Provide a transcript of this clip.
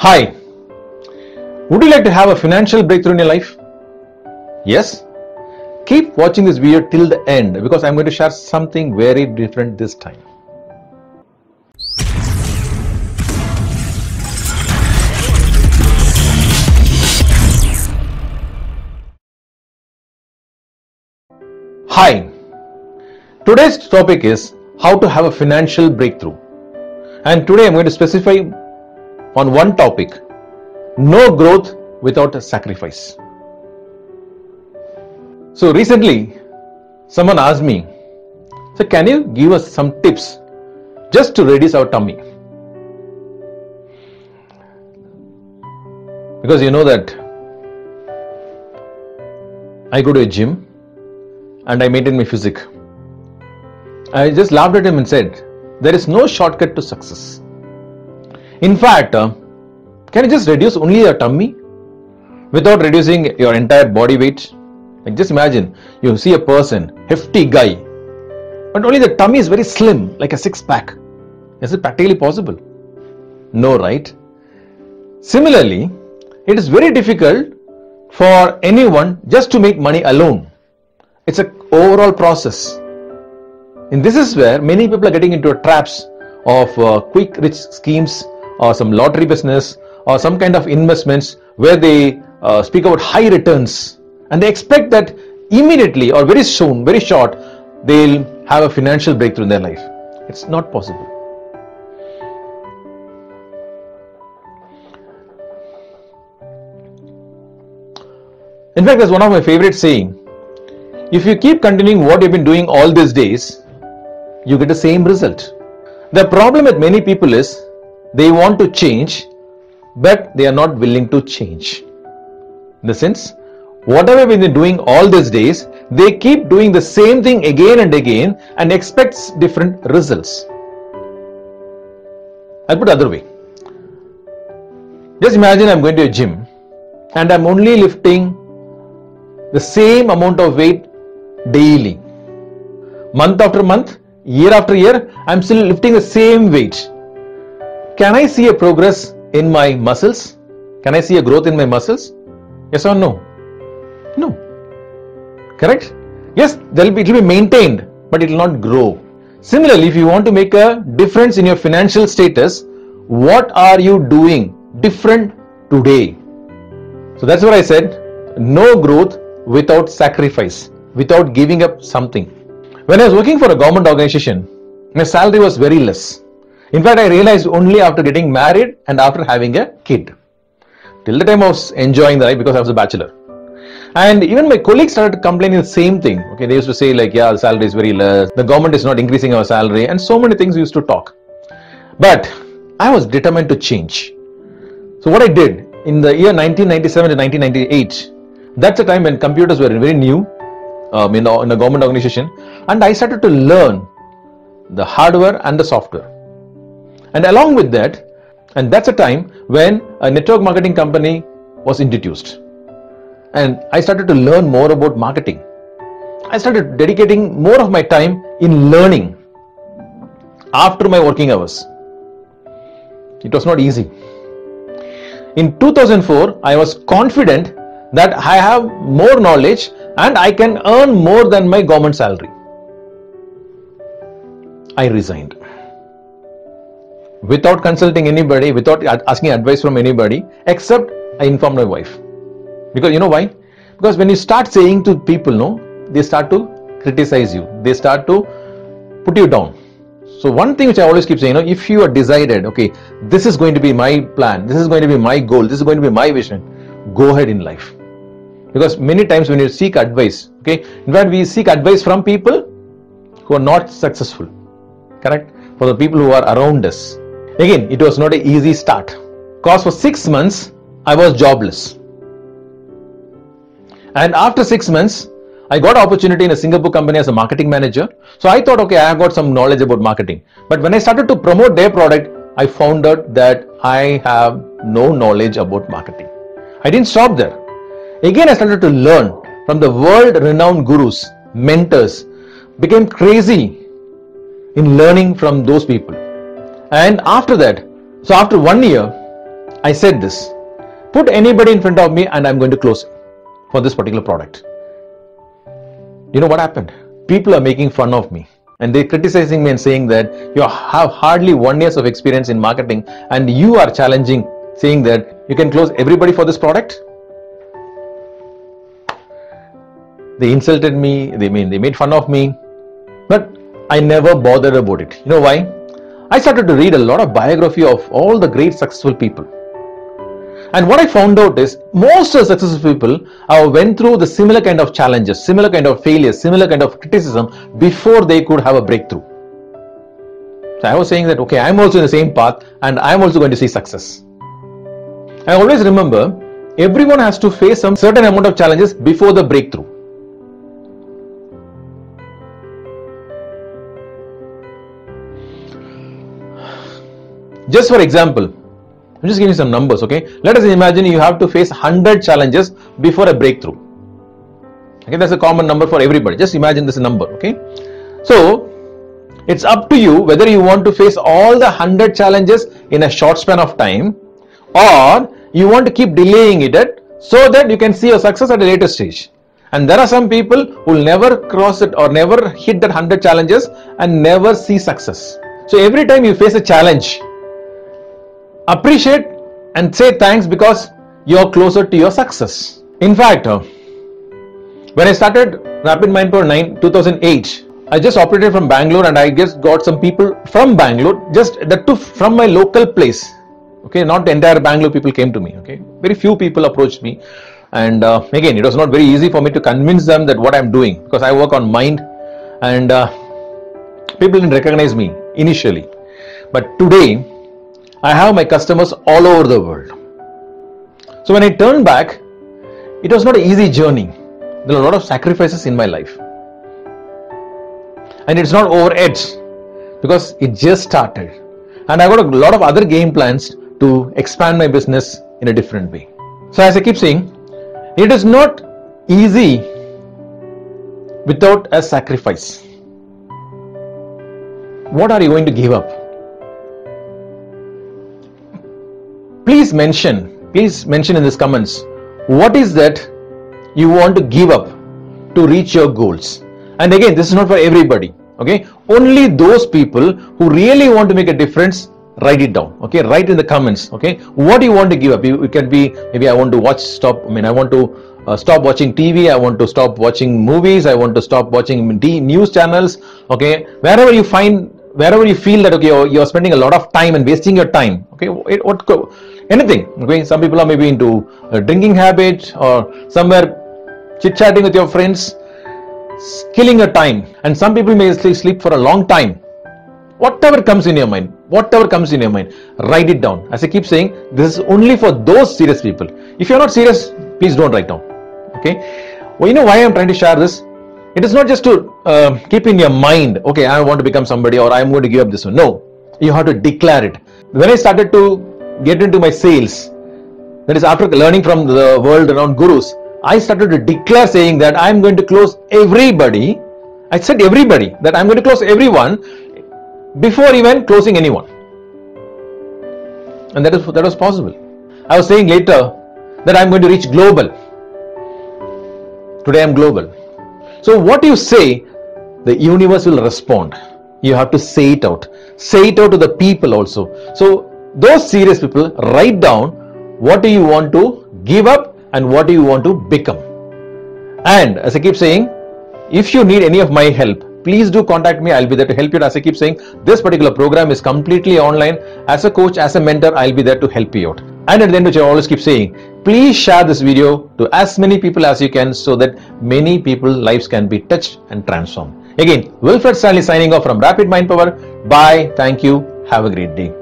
Hi, would you like to have a financial breakthrough in your life? Yes? Keep watching this video till the end because I'm going to share something very different this time. Hi, today's topic is how to have a financial breakthrough. And today I'm going to specify on one topic: no growth without a sacrifice. So recently, someone asked me, so can you give us some tips just to reduce our tummy? Because you know that I go to a gym and I maintain my physique. I just laughed at him and said, there is no shortcut to success. In fact, can you just reduce only your tummy without reducing your entire body weight? Like just imagine you see a person, hefty guy, but only the tummy is very slim, like a six-pack. Is it practically possible? No, right? Similarly, it is very difficult for anyone just to make money alone. It's an overall process. And this is where many people are getting into traps of quick rich schemes or some lottery business or some kind of investments where they speak about high returns and they expect that immediately or very soon, very short, they'll have a financial breakthrough in their life. It's not possible. In fact, that's one of my favorite saying. If you keep continuing what you've been doing all these days, you get the same result. The problem with many people is they want to change, but they are not willing to change. In the sense, whatever we've been doing all these days, they keep doing the same thing again and again and expects different results. I'll put it the other way. Just imagine I'm going to a gym and I'm only lifting the same amount of weight daily. Month after month, year after year, I'm still lifting the same weight. Can I see a progress in my muscles? Can I see a growth in my muscles? Yes or no? No. Correct? Yes, it will be maintained, but it will not grow. Similarly, if you want to make a difference in your financial status, what are you doing different today? So that's what I said. No growth without sacrifice, without giving up something. When I was working for a government organization, my salary was very less. In fact, I realized only after getting married and after having a kid. Till the time I was enjoying the life because I was a bachelor. And even my colleagues started complaining the same thing. Okay, they used to say like, yeah, the salary is very less. The government is not increasing our salary, and so many things we used to talk. But I was determined to change. So what I did in the year 1997 to 1998, that's the time when computers were very new in a government organization, and I started to learn the hardware and the software. And along with that, and that's a time when a network marketing company was introduced. And I started to learn more about marketing. I started dedicating more of my time in learning after my working hours. It was not easy. In 2004, I was confident that I have more knowledge and I can earn more than my government salary. I resigned. Without consulting anybody, without asking advice from anybody, except I informed my wife. Because you know why? Because when you start saying to people, no, they start to criticize you. They start to put you down. So one thing which I always keep saying, if you are decided, okay, this is going to be my plan, this is going to be my goal, this is going to be my vision, go ahead in life. Because many times when you seek advice, okay, in fact we seek advice from people who are not successful, correct? For the people who are around us. Again, it was not an easy start. Because for 6 months, I was jobless. And after 6 months, I got an opportunity in a Singapore company as a marketing manager. So I thought, okay, I have got some knowledge about marketing. But when I started to promote their product, I found out that I have no knowledge about marketing. I didn't stop there. Again, I started to learn from the world-renowned gurus, mentors, became crazy in learning from those people. And after that, so after 1 year, I said this. Put anybody in front of me and I'm going to close for this particular product. You know what happened? People are making fun of me and they're criticizing me and saying that you have hardly 1 year of experience in marketing and you are challenging, saying that you can close everybody for this product. They insulted me, they made fun of me, but I never bothered about it. You know why? I started to read a lot of biography of all the great successful people. And what I found out is most of the successful people went through the similar kind of challenges, similar kind of failures, similar kind of criticism before they could have a breakthrough. So I was saying that, okay, I'm also in the same path and I'm also going to see success. I always remember everyone has to face some certain amount of challenges before the breakthrough. Just for example, I'm just giving you some numbers, okay? Let us imagine you have to face 100 challenges before a breakthrough. Okay, that's a common number for everybody. Just imagine this number, okay? So, it's up to you whether you want to face all the 100 challenges in a short span of time or you want to keep delaying it so that you can see your success at a later stage. And there are some people who will never cross it or never hit that 100 challenges and never see success. So, every time you face a challenge, appreciate and say thanks because you're closer to your success. In fact, when I started Rapid Mindpower 2008, I just operated from Bangalore and I just got some people from Bangalore, just that too from my local place. Okay, not the entire Bangalore people came to me. Okay, very few people approached me, and again, it was not very easy for me to convince them that what I'm doing because I work on mind, and people didn't recognize me initially. But today, I have my customers all over the world. So when I turn back, it was not an easy journey. There are a lot of sacrifices in my life. And it's not over yet because it just started. And I got a lot of other game plans to expand my business in a different way. So as I keep saying, it is not easy without a sacrifice. What are you going to give up? Please mention in this comments what is that you want to give up to reach your goals. And again, this is not for everybody, okay? Only those people who really want to make a difference, write it down, okay? Write in the comments, okay? What do you want to give up? It can be maybe I want to stop watching TV, I want to stop watching movies, I want to stop watching news channels, okay? Wherever you feel that okay, you're spending a lot of time and wasting your time, okay? Anything, okay? Some people are maybe into a drinking habit or somewhere chit-chatting with your friends, killing your time, and some people may sleep for a long time. Whatever comes in your mind, write it down. As I keep saying, this is only for those serious people. If you're not serious, please don't write down, okay? Well, you know why I'm trying to share this? It is not just to keep in your mind, okay, I want to become somebody or I'm going to give up this one. No, you have to declare it. When I started to get into my sales, that is after learning from the world around gurus, I started to declare saying that I'm going to close everybody. I said everybody, that I'm going to close everyone before even closing anyone. And that was possible. I was saying later that I'm going to reach global. Today I'm global. So what you say, the universe will respond. You have to say it out. Say it out to the people also. So those serious people, write down what do you want to give up and what do you want to become. And as I keep saying, if you need any of my help, please do contact me. I'll be there to help you. As I keep saying, this particular program is completely online. As a coach, as a mentor, I'll be there to help you out. And at the end, which I always keep saying, please share this video to as many people as you can so that many people's lives can be touched and transformed. Again, Wilfred Stanley signing off from Rapid Mind Power. Bye. Thank you. Have a great day.